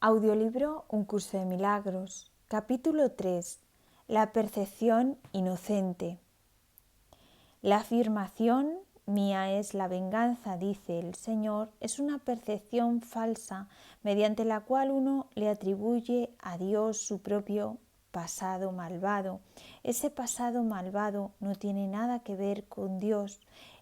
Audiolibro Un curso de milagros. Capítulo 3. La percepción inocente. La afirmación «mía es la venganza», dice el Señor, es una percepción falsa mediante la cual uno le atribuye a Dios su propio pasado malvado. Ese pasado malvado no tiene nada que ver con Dios.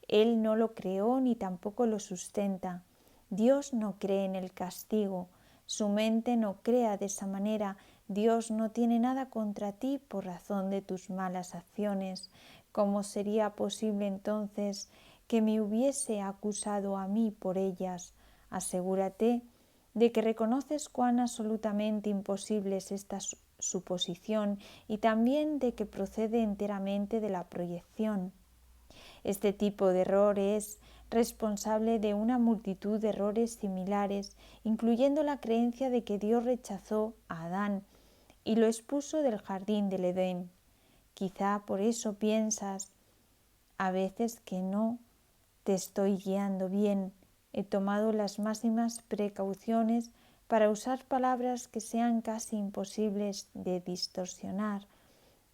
Él no lo creó ni tampoco lo sustenta. Dios no cree en el castigo. Su mente no crea de esa manera. Dios no tiene nada contra ti por razón de tus malas acciones. ¿Cómo sería posible entonces que me hubiese acusado a mí por ellas? Asegúrate de que reconoces cuán absolutamente imposible es esta suposición y también de que procede enteramente de la proyección. Este tipo de error es responsable de una multitud de errores similares, incluyendo la creencia de que Dios rechazó a Adán y lo expuso del jardín del Edén. Quizá por eso piensas a veces que no te estoy guiando bien. He tomado las máximas precauciones para usar palabras que sean casi imposibles de distorsionar,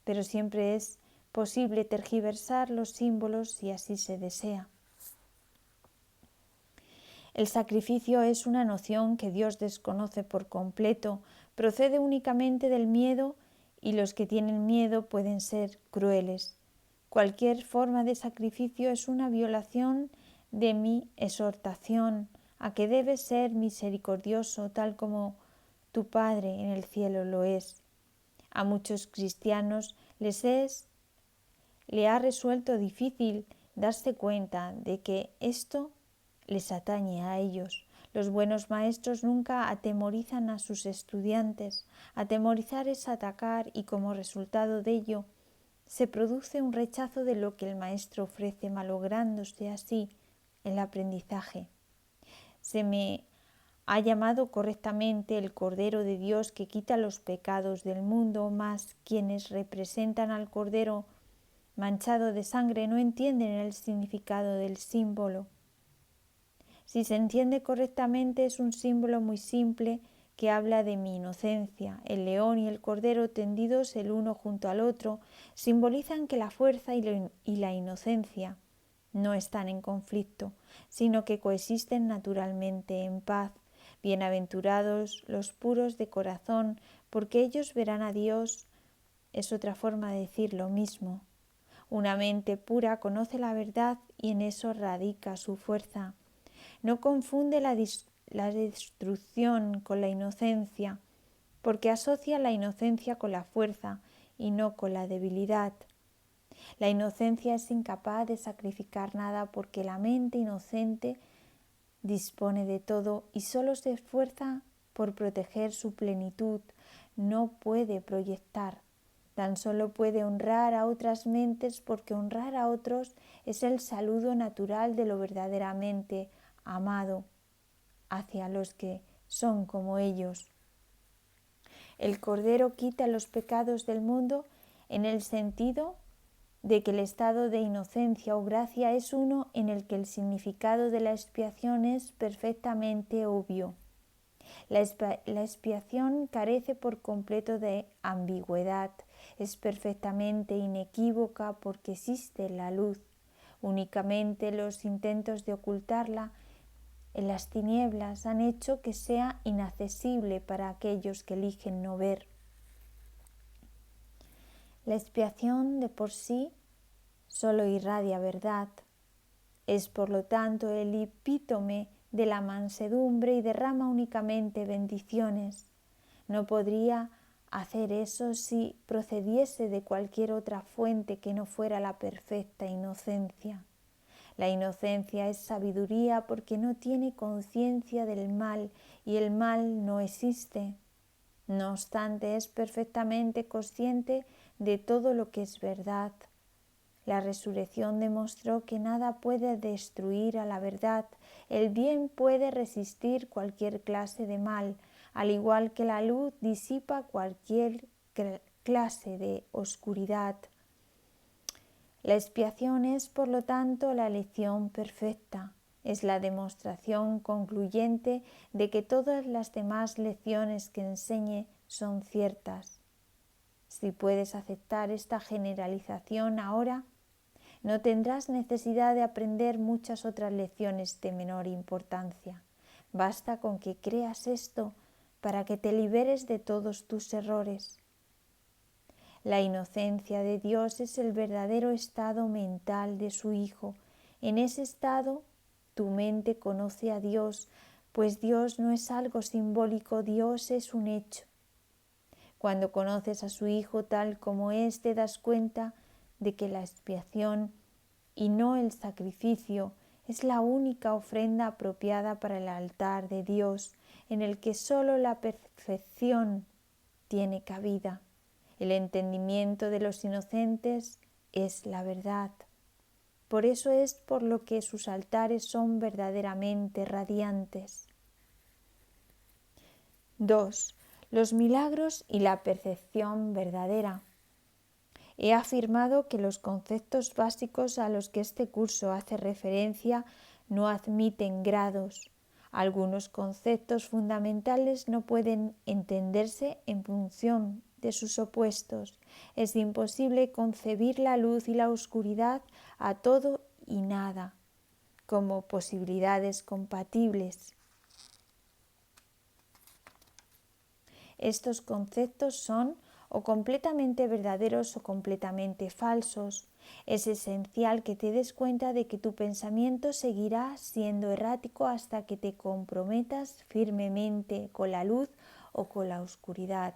pero siempre es posible tergiversar los símbolos si así se desea. El sacrificio es una noción que Dios desconoce por completo, procede únicamente del miedo y los que tienen miedo pueden ser crueles. Cualquier forma de sacrificio es una violación de mi exhortación a que debes ser misericordioso tal como tu Padre en el cielo lo es. A muchos cristianos le ha resuelto difícil darse cuenta de que esto les atañe a ellos. Los buenos maestros nunca atemorizan a sus estudiantes. Atemorizar es atacar y como resultado de ello se produce un rechazo de lo que el maestro ofrece, malográndose así el aprendizaje. Se me ha llamado correctamente el Cordero de Dios que quita los pecados del mundo, mas quienes representan al Cordero manchado de sangre no entienden el significado del símbolo. Si se entiende correctamente, es un símbolo muy simple que habla de mi inocencia. El león y el cordero tendidos el uno junto al otro simbolizan que la fuerza y la inocencia no están en conflicto, sino que coexisten naturalmente en paz. Bienaventurados los puros de corazón, porque ellos verán a Dios. Es otra forma de decir lo mismo. Una mente pura conoce la verdad y en eso radica su fuerza. No confunde la destrucción con la inocencia, porque asocia la inocencia con la fuerza y no con la debilidad. La inocencia es incapaz de sacrificar nada porque la mente inocente dispone de todo y solo se esfuerza por proteger su plenitud. No puede proyectar. Tan solo puede honrar a otras mentes porque honrar a otros es el saludo natural de lo verdaderamente amado hacia los que son como ellos. El Cordero quita los pecados del mundo en el sentido de que el estado de inocencia o gracia es uno en el que el significado de la expiación es perfectamente obvio. La expiación carece por completo de ambigüedad, es perfectamente inequívoca porque existe la luz. Únicamente los intentos de ocultarla en las tinieblas han hecho que sea inaccesible para aquellos que eligen no ver. La expiación de por sí solo irradia verdad. Es por lo tanto el epítome de la mansedumbre y derrama únicamente bendiciones. No podría hacer eso si procediese de cualquier otra fuente que no fuera la perfecta inocencia. La inocencia es sabiduría porque no tiene conciencia del mal y el mal no existe. No obstante, es perfectamente consciente de todo lo que es verdad. La resurrección demostró que nada puede destruir a la verdad. El bien puede resistir cualquier clase de mal, al igual que la luz disipa cualquier clase de oscuridad. La expiación es, por lo tanto, la elección perfecta. Es la demostración concluyente de que todas las demás lecciones que enseñe son ciertas. Si puedes aceptar esta generalización ahora, no tendrás necesidad de aprender muchas otras lecciones de menor importancia. Basta con que creas esto para que te liberes de todos tus errores. La inocencia de Dios es el verdadero estado mental de su Hijo. En ese estado, tu mente conoce a Dios, pues Dios no es algo simbólico, Dios es un hecho. Cuando conoces a su Hijo tal como es, te das cuenta de que la expiación y no el sacrificio es la única ofrenda apropiada para el altar de Dios, en el que sólo la perfección tiene cabida. El entendimiento de los inocentes es la verdad. Por eso es por lo que sus altares son verdaderamente radiantes. 2. Los milagros y la percepción verdadera. He afirmado que los conceptos básicos a los que este curso hace referencia no admiten grados. Algunos conceptos fundamentales no pueden entenderse en función de sus opuestos. Es imposible concebir la luz y la oscuridad a todo y nada como posibilidades compatibles. Estos conceptos son o completamente verdaderos o completamente falsos. Es esencial que te des cuenta de que tu pensamiento seguirá siendo errático hasta que te comprometas firmemente con la luz o con la oscuridad.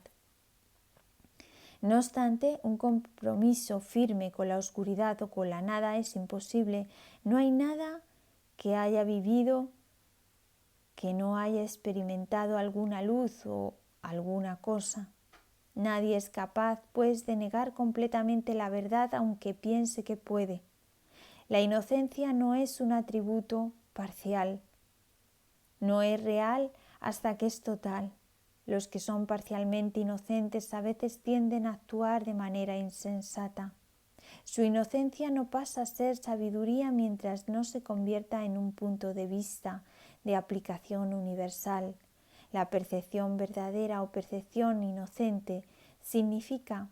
No obstante, un compromiso firme con la oscuridad o con la nada es imposible. No hay nada que haya vivido que no haya experimentado alguna luz o alguna cosa. Nadie es capaz, pues, de negar completamente la verdad aunque piense que puede. La inocencia no es un atributo parcial. No es real hasta que es total. Los que son parcialmente inocentes a veces tienden a actuar de manera insensata. Su inocencia no pasa a ser sabiduría mientras no se convierta en un punto de vista de aplicación universal. La percepción verdadera o percepción inocente significa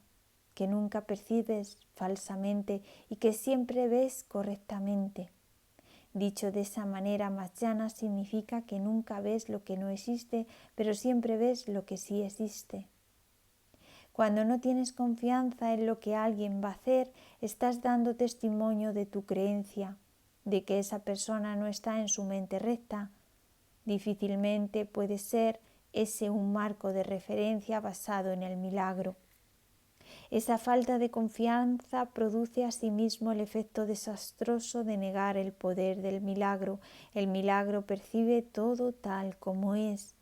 que nunca percibes falsamente y que siempre ves correctamente. Dicho de esa manera más llana, significa que nunca ves lo que no existe, pero siempre ves lo que sí existe. Cuando no tienes confianza en lo que alguien va a hacer, estás dando testimonio de tu creencia, de que esa persona no está en su mente recta. Difícilmente puede ser ese un marco de referencia basado en el milagro. Esa falta de confianza produce asimismo el efecto desastroso de negar el poder del milagro. El milagro percibe todo tal como es.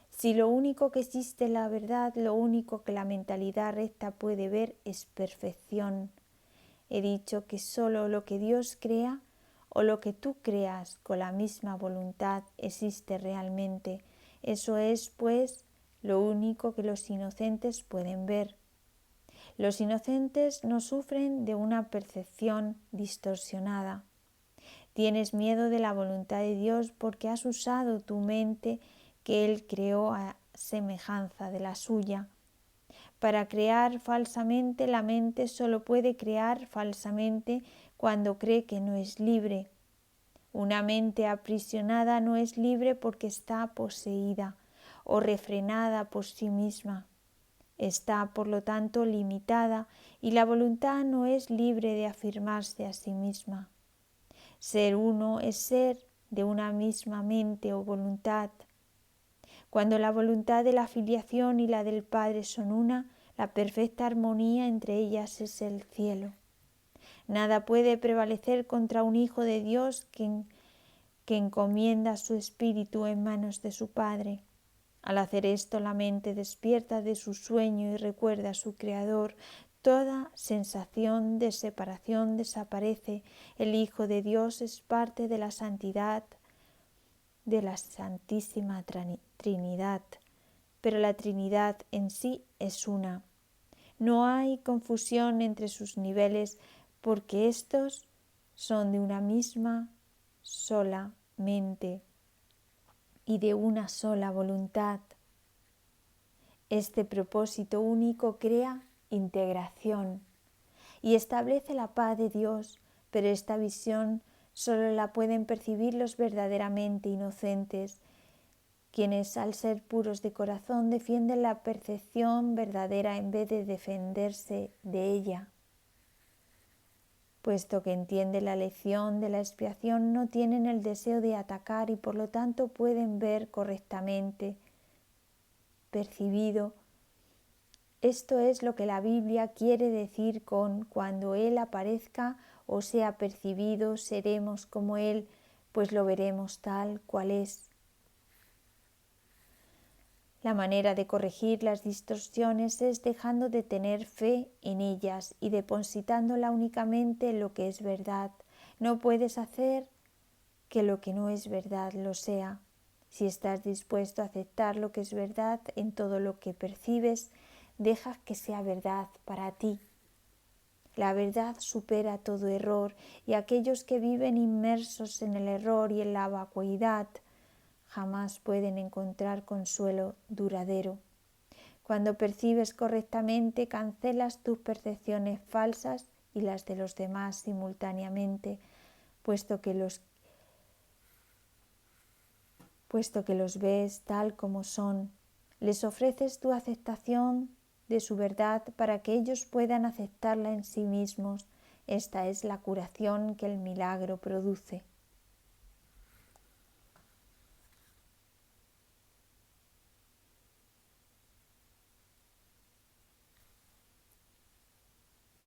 Si lo único que existe es la verdad, lo único que la mentalidad recta puede ver es perfección. He dicho que solo lo que Dios crea o lo que tú creas con la misma voluntad existe realmente. Eso es, pues, lo único que los inocentes pueden ver. Los inocentes no sufren de una percepción distorsionada. Tienes miedo de la voluntad de Dios porque has usado tu mente que Él creó a semejanza de la suya. Para crear falsamente, la mente solo puede crear falsamente cuando cree que no es libre. Una mente aprisionada no es libre porque está poseída o refrenada por sí misma. Está, por lo tanto, limitada y la voluntad no es libre de afirmarse a sí misma. Ser uno es ser de una misma mente o voluntad. Cuando la voluntad de la filiación y la del Padre son una, la perfecta armonía entre ellas es el cielo. Nada puede prevalecer contra un Hijo de Dios que encomienda su espíritu en manos de su Padre. Al hacer esto, la mente despierta de su sueño y recuerda a su Creador. Toda sensación de separación desaparece. El Hijo de Dios es parte de la santidad de la Santísima Trinidad, pero la Trinidad en sí es una. No hay confusión entre sus niveles porque estos son de una misma sola mente y de una sola voluntad. Este propósito único crea integración y establece la paz de Dios, pero esta visión solo la pueden percibir los verdaderamente inocentes, quienes al ser puros de corazón defienden la percepción verdadera en vez de defenderse de ella. Puesto que entienden la lección de la expiación, no tienen el deseo de atacar y por lo tanto pueden ver correctamente percibido. Esto es lo que la Biblia quiere decir con cuando Él aparezca o sea percibido, seremos como Él, pues lo veremos tal cual es. La manera de corregir las distorsiones es dejando de tener fe en ellas y depositándola únicamente en lo que es verdad. No puedes hacer que lo que no es verdad lo sea. Si estás dispuesto a aceptar lo que es verdad en todo lo que percibes, deja que sea verdad para ti. La verdad supera todo error y aquellos que viven inmersos en el error y en la vacuidad jamás pueden encontrar consuelo duradero. Cuando percibes correctamente, cancelas tus percepciones falsas y las de los demás simultáneamente, puesto que los ves tal como son. Les ofreces tu aceptación de su verdad para que ellos puedan aceptarla en sí mismos. Esta es la curación que el milagro produce.